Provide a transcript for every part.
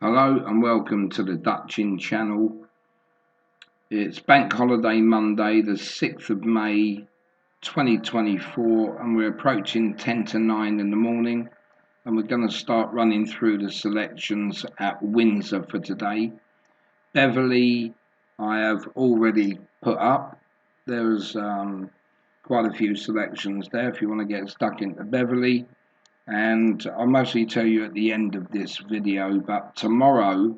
Hello and welcome to the Dutchin channel. It's Bank Holiday Monday, the 6th of May 2024, and we're approaching 10 to 9 in the morning, and we're going to start running through the selections at Windsor for today. Beverley I have already put up. There's quite a few selections there if you want to get stuck into Beverley, and I'll mostly tell you at the end of this video, but tomorrow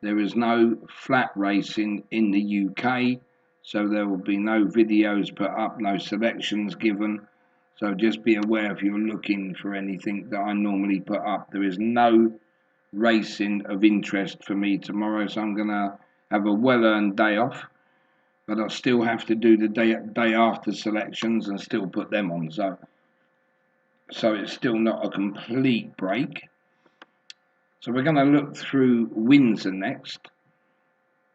there is no flat racing in the UK, so there will be no videos put up, no selections given. So just be aware if you're looking for anything that I normally put up. There is no racing of interest for me tomorrow, so I'm going to have a well-earned day off, but I'll still have to do the day after selections and still put them on. So it's still not a complete break. So we're going to look through Windsor next,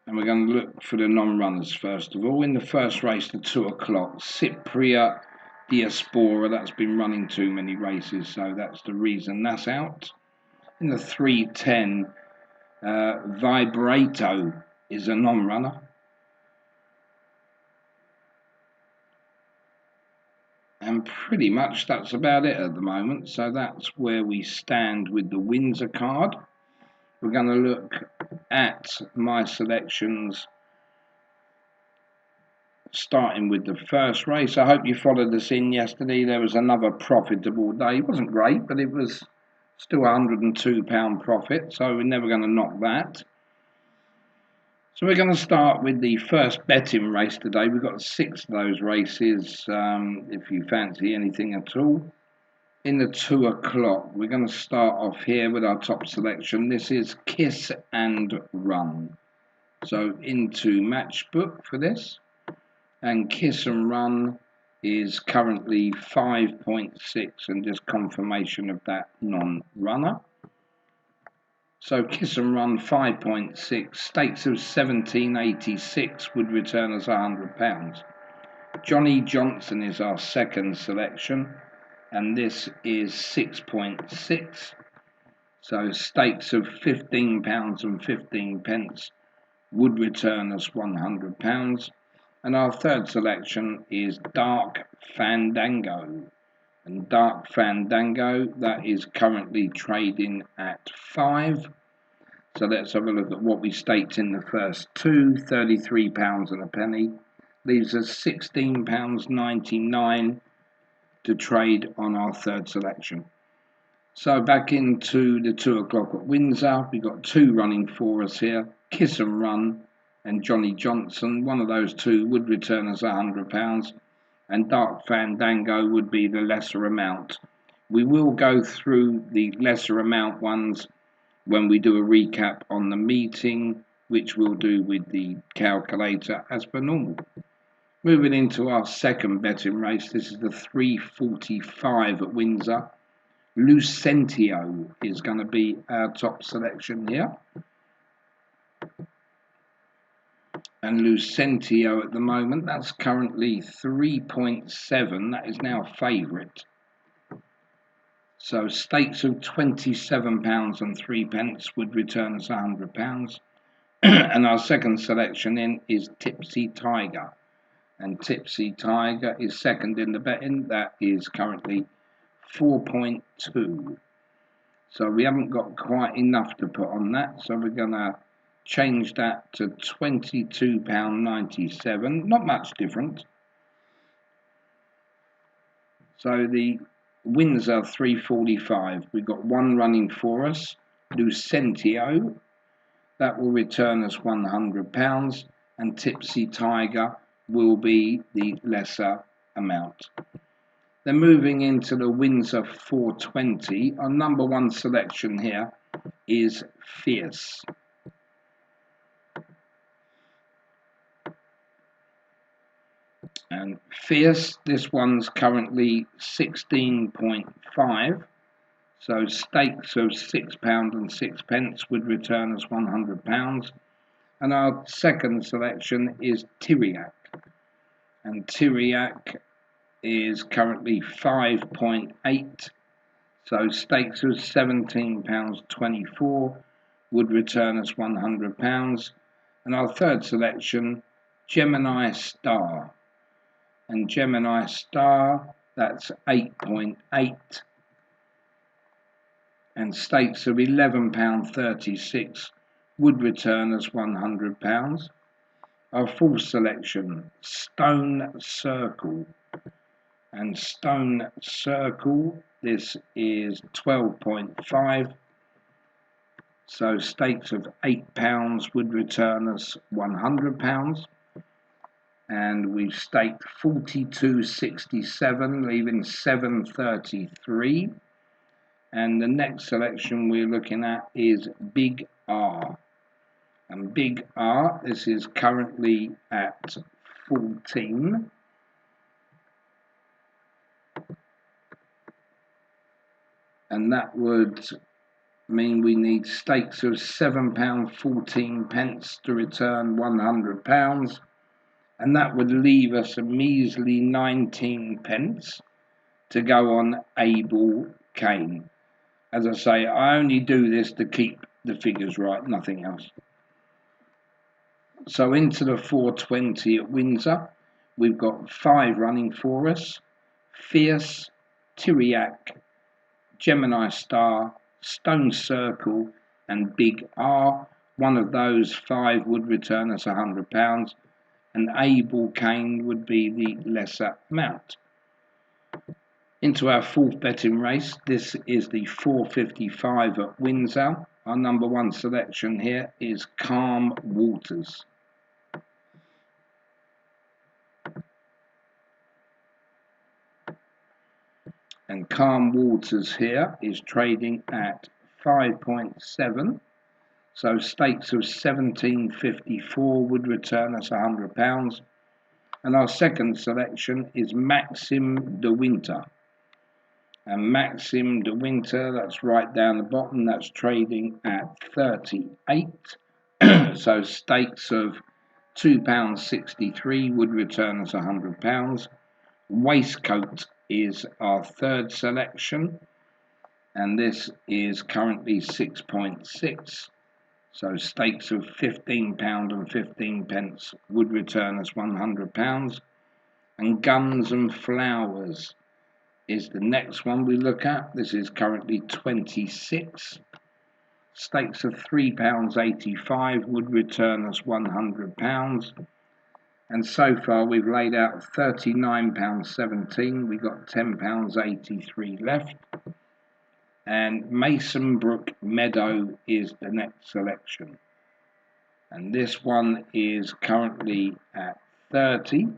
and we're going to look for the non-runners first of all. In the first race, the 2 o'clock, Cypria Diaspora, that's been running too many races, so that's the reason that's out. In the 3:10, Vibrato is a non-runner. And pretty much that's about it at the moment, so that's where we stand with the Windsor card. We're going to look at my selections, starting with the first race. I hope you followed us in yesterday. There was another profitable day. It wasn't great, but it was still £102 profit, so we're never going to knock that. So we're going to start with the first betting race today. We've got 6 of those races, if you fancy anything at all. In the 2 o'clock, we're going to start off here with our top selection. This is Kiss and Run. So into Matchbook for this. And Kiss and Run is currently 5.6, and just confirmation of that non-runner. So Kiss and Run 5.6, stakes of 1786 would return us £100. Johnny Johnson is our second selection, and this is 6.6. So stakes of £15 and 15 pence would return us £100. And our third selection is Dark Fandango. And Dark Fandango, that is currently trading at 5. So let's have a look at what we staked in the first two, £33 and a penny. Leaves us £16.99 to trade on our third selection. So back into the 2 o'clock at Windsor, we've got 2 running for us here, Kiss and Run and Johnny Johnson. One of those 2 would return us £100, and Dark Fandango would be the lesser amount. We will go through the lesser amount ones when we do a recap on the meeting, which we'll do with the calculator as per normal. Moving into our second betting race, this is the 3:45 at Windsor. Lucentio is going to be our top selection here. And Lucentio at the moment, that's currently 3.7. That is now favourite. So stakes of £27 and 3 pence would return us £100. And our second selection in is Tipsy Tiger. And Tipsy Tiger is second in the betting. That is currently 4.2. So we haven't got quite enough to put on that. So we're going to change that to £22.97. Not much different. So the Windsor 3:45. We've got 1 running for us. Lucentio. That will return us £100. And Tipsy Tiger will be the lesser amount. Then moving into the Windsor 4:20, our number 1 selection here is Fierce. And Fierce, this one's currently 16.5. So stakes of £6 and 6 pence would return us £100. And our second selection is Tyriac. And Tyriac is currently 5.8. So stakes of £17.24 would return us £100. And our third selection, Gemini Star. And Gemini Star, that's 8.8. And stakes of £11.36 would return us £100. Our fourth selection, Stone Circle. And Stone Circle, this is 12.5. So stakes of £8 would return us £100. And we've staked 42.67, leaving 7.33. And the next selection we're looking at is Big R. And Big R, this is currently at 14. And that would mean we need stakes of £7.14 to return £100. And that would leave us a measly 19p to go on Abel Kane. As I say, I only do this to keep the figures right, nothing else. So into the 420 at Windsor, we've got 5 running for us: Fierce, Tyriac, Gemini Star, Stone Circle, and Big R. One of those 5 would return us £100, and Abel Kane would be the lesser amount. Into our fourth betting race, this is the 455 at Windsor. Our number 1 selection here is Calm Waters. And Calm Waters here is trading at 5.7. So stakes of 17.54 would return us £100. And our second selection is Maxim de Winter. And Maxim de Winter, that's right down the bottom, that's trading at 38. So stakes of £2.63 would return us £100. Waistcoat is our third selection, and this is currently 6.6. So stakes of £15.15 would return us £100. And Guns and Flowers is the next one we look at. This is currently 26. Stakes of £3.85 would return us £100. And so far we've laid out £39.17. We've got £10.83 left. And Mason Brook Meadow is the next selection. And this one is currently at 30.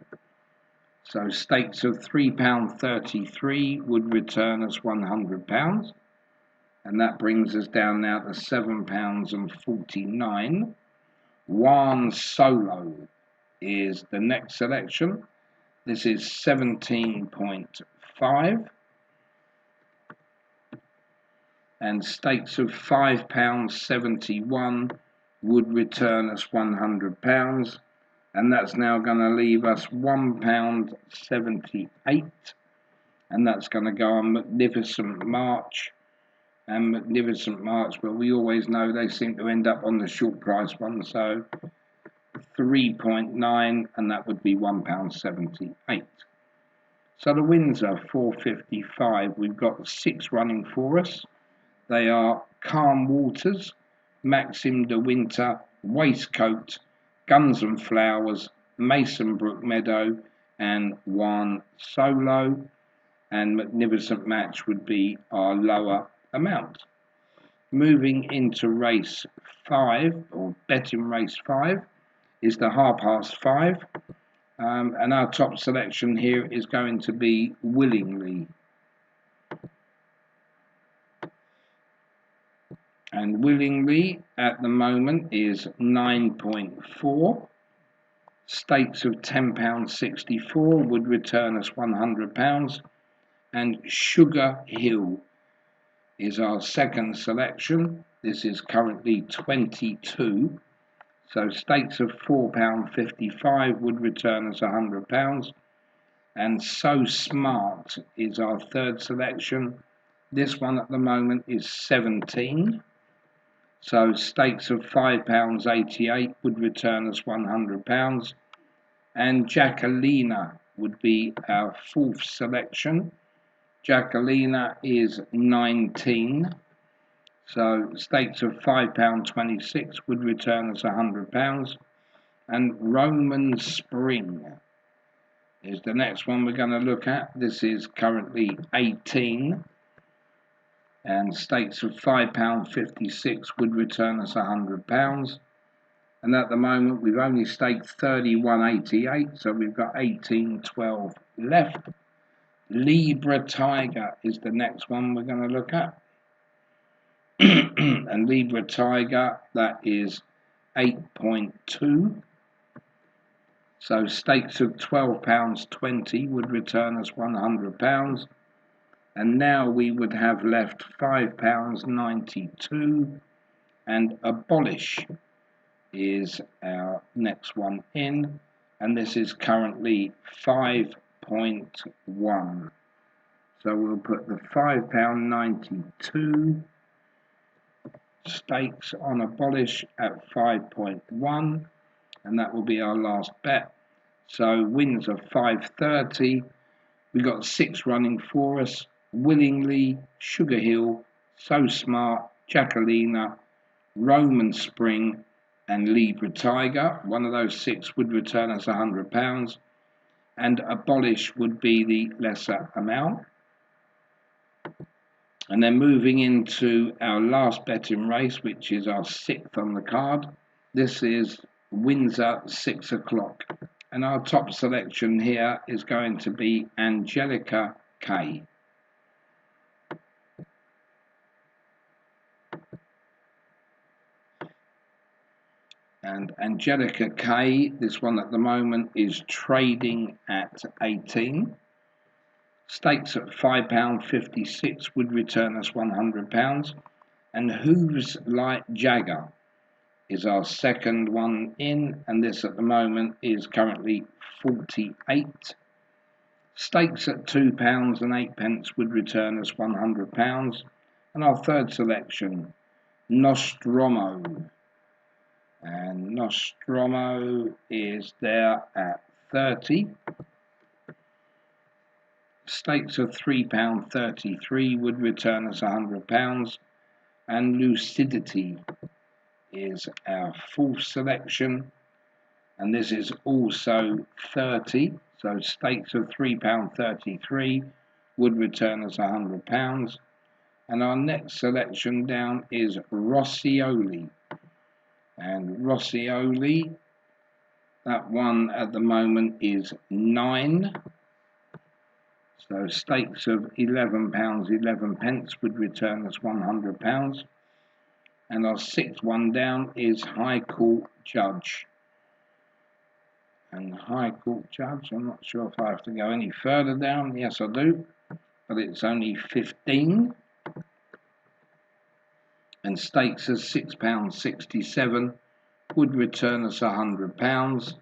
So stakes of £3.33 would return us £100. And that brings us down now to £7.49. Juan Solo is the next selection. This is 17.5. And stakes of £5.71 would return us £100. And that's now going to leave us £1.78. And that's going to go on Magnificent March. And Magnificent March, but we always know they seem to end up on the short price one. So 3.9, and that would be £1.78. So the Windsor 455, we've got 6 running for us. They are Calm Waters, Maxim de Winter, Waistcoat, Guns and Flowers, Mason Brook Meadow, and Juan Solo. And Magnificent Match would be our lower amount. Moving into race 5, or betting race 5, is the 5:30. And our top selection here is going to be Willingly. And Willingly at the moment is 9.4. Stakes of £10.64 would return us £100. And Sugar Hill is our second selection. This is currently 22. So stakes of £4.55 would return us £100. And So Smart is our third selection. This one at the moment is 17. So stakes of £5.88 would return us £100. And Jacquelina would be our fourth selection. Jacquelina is 19. So stakes of £5.26 would return us £100. And Roman Spring is the next one we're going to look at. This is currently 18. And stakes of £5.56 would return us £100. And at the moment we've only staked 31.88, so we've got 18.12 left. Libra Tiger is the next one we're going to look at. And Libra Tiger, that is 8.2. So stakes of £12.20 would return us £100. And now we would have left £5.92. And Abolish is our next one in. And this is currently 5.1. So we'll put the £5.92 stakes on Abolish at 5.1, and that will be our last bet. So Windsor 5.30. We got 6 running for us: Willingly, Sugar Hill, So Smart, Jacquelina, Roman Spring, and Libra Tiger. One of those 6 would return us £100, and Abolish would be the lesser amount. And then moving into our last betting race, which is our 6th on the card. This is Windsor 6 o'clock. And our top selection here is going to be Angelica K. And Angelica K, this one at the moment is trading at 18. Stakes at £5.56 would return us £100. And Who's Like Jagger is our second one in, and this at the moment is currently 48. Stakes at £2.08 would return us £100. And our third selection, Nostromo. And Nostromo is there at 30. Stakes of £3.33 would return us £100. And Lucidity is our fourth selection, and this is also 30. So stakes of £3.33 would return us £100. And our next selection down is Rossioli. And Rossioli, that one at the moment is 9. So stakes of £11.11 would return us £100. And our 6th one down is High Court Judge. And High Court Judge, I'm not sure if I have to go any further down. Yes, I do. But it's only 15. And stakes of £6.67 would return us £100.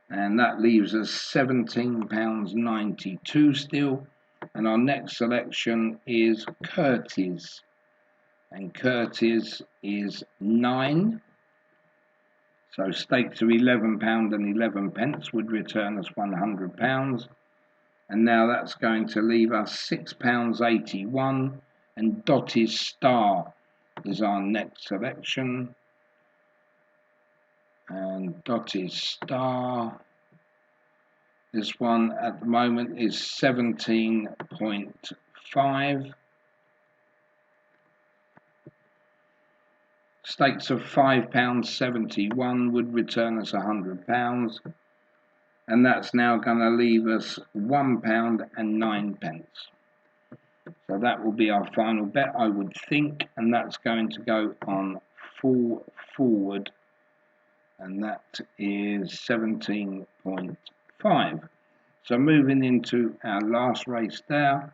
And that leaves us £17.92 still. And our next selection is Curtis. And Curtis is 9. So stakes of £11.11 would return us £100. And now that's going to leave us £6.81. And Dottie's Star is our next selection. And Dottie's Star, this one at the moment is 17.5. Stakes of £5.71 would return us £100. And that's now going to leave us £1.09. So that will be our final bet, I would think, and that's going to go on full forward, and that is 17.5. So moving into our last race there,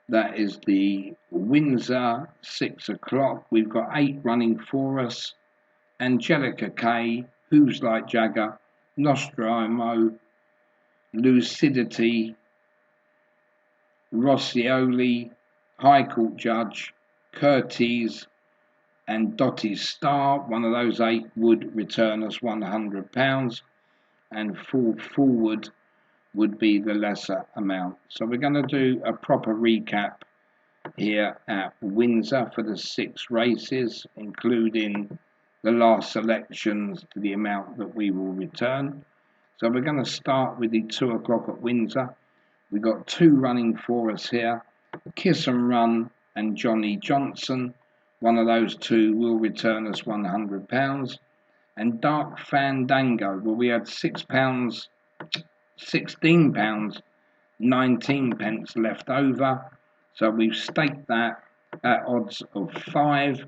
that is the Windsor 6 o'clock. We've got 8 running for us: Angelica K, Who's Like Jagger, Nostromo, Lucidity, Rossioli, High Court Judge, Curtis, and Dotty's Star, one of those 8 would return us £100, and Full Forward would be the lesser amount. So we're going to do a proper recap here at Windsor for the 6 races, including the last selections to the amount that we will return. So we're going to start with the 2 o'clock at Windsor. We've got 2 running for us here, Kiss and Run and Johnny Johnson. One of those 2 will return us £100. And Dark Fandango, well, we had £6, £16, 19 pence left over. So we've staked that at odds of 5.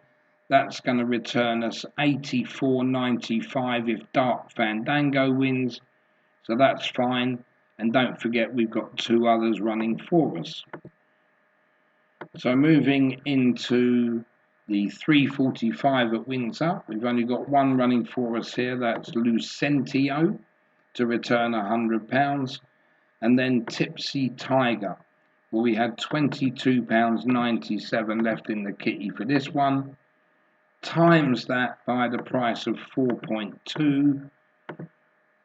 That's going to return us 84.95 if Dark Fandango wins. So that's fine. And don't forget, we've got 2 others running for us. So moving into the 3:45 at Windsor, we've only got 1 running for us here. That's Lucentio to return £100. And then Tipsy Tiger. Well, we had £22.97 left in the kitty for this one. Times that by the price of 4.2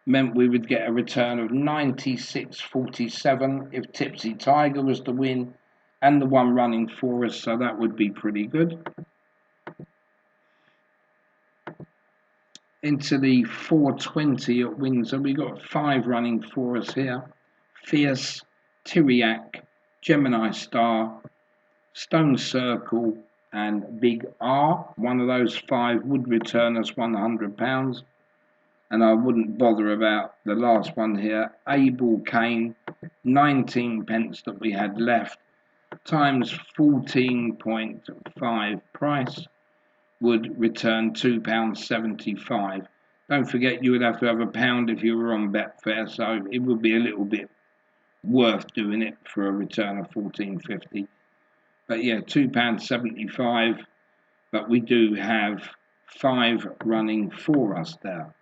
meant we would get a return of 96.47 if Tipsy Tiger was to win, and the 1 running for us, so that would be pretty good. Into the 4:20 at Windsor, we got 5 running for us here. Fierce, Tyriac, Gemini Star, Stone Circle and Big R. One of those 5 would return us £100. And I wouldn't bother about the last one here. Abel Kane, 19 pence that we had left, times 14.5 price, would return £2.75. Don't forget you would have to have £1 if you were on Betfair, so it would be a little bit worth doing it for a return of £14.50. But yeah, £2.75, but we do have 5 running for us there.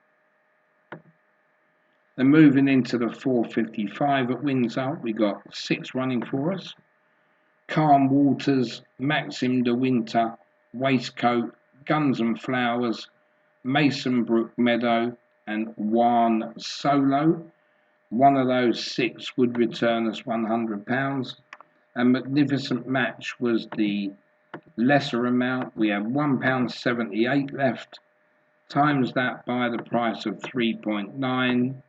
Then moving into the 4:55 at Windsor, we got 6 running for us. Calm Waters, Maxim de Winter, Waistcoat, Guns and Flowers, Mason Brook Meadow and Juan Solo. One of those 6 would return us £100. And Magnificent Match was the lesser amount. We have £1.78 left. Times that by the price of 3.9.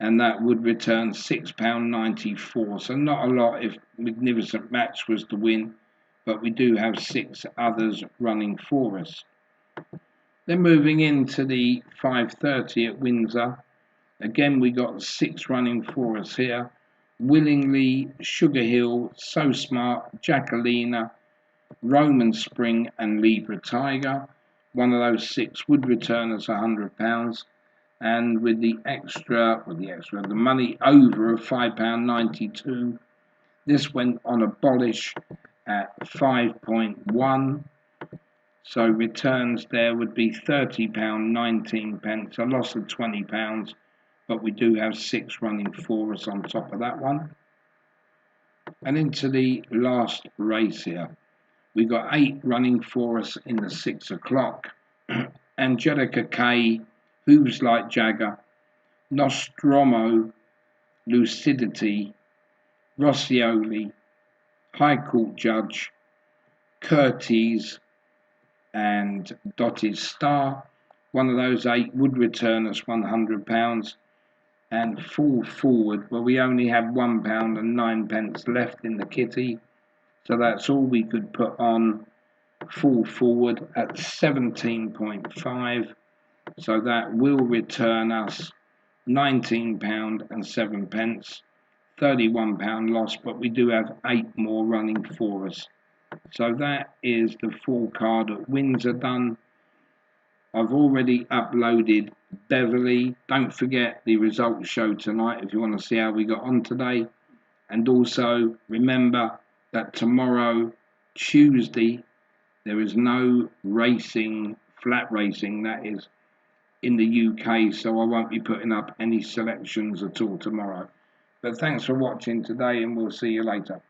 And that would return £6.94. So not a lot if Magnificent Match was to win, but we do have 6 others running for us. Then moving into the 5:30 at Windsor, again we got 6 running for us here. Willingly, Sugar Hill, So Smart, Jacquelina, Roman Spring and Libra Tiger. One of those 6 would return us £100. And with the money over of £5.92, this went on abolish at 5.1. So returns there would be £30.19, a loss of £20, but we do have 6 running for us on top of that one. And into the last race here, we got 8 running for us in the 6 o'clock. Angelica K, Hooves Like Jagger, Nostromo, Lucidity, Rossioli, High Court Judge, Curtis and Dotted Star. One of those 8 would return us £100. And Full Forward, well, we only have £1 and 9 pence left in the kitty, so that's all we could put on Full Forward at 17.5. So that will return us £19 and 7 pence, £31 loss, but we do have 8 more running for us. So that is the full card at Windsor done. I've already uploaded Beverley. Don't forget the results show tonight if you want to see how we got on today. And also remember that tomorrow, Tuesday, there is no racing, flat racing that is, in the UK, so I won't be putting up any selections at all tomorrow. But thanks for watching today, and we'll see you later.